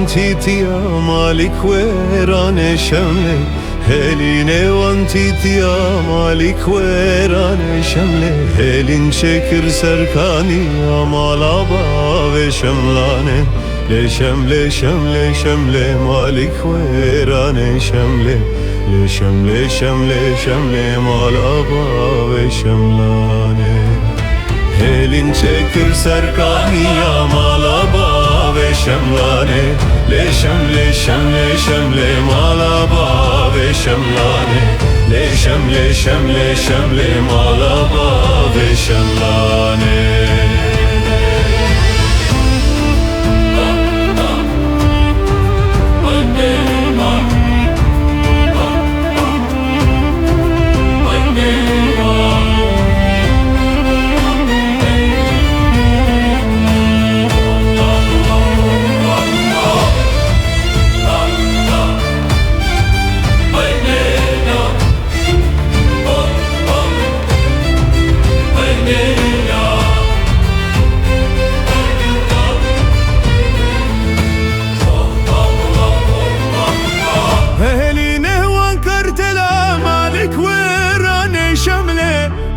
وانتيتيا مالك ويران شملة هليني وانتيتيا مالك ويران شملة هلين شكر سركاني مالابا وشملانه لشملة شملة شملة مالك ويران شملة لشملة شملة شملة مالابا وشملانه Elin çekir serkani malaba ve şemlane Leşem leşem leşem le malaba ve şemlane Leşem leşem leşem le malaba ve şemlane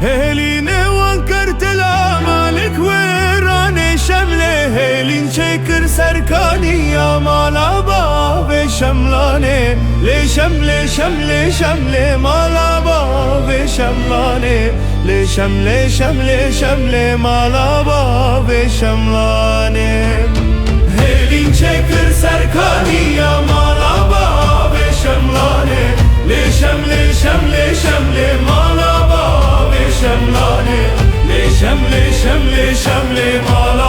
Heline vankar tela malik verane şemle Helin çekir serkani ya malaba ve şemlane Leşem leşem leşem le malaba ve şemlane Leşem leşem leşem le malaba ve şemlane Helin çekir serkani ya malaba ve şemlane Leşem leşem leşem le malaba şemlane leşem leşem leşem le mala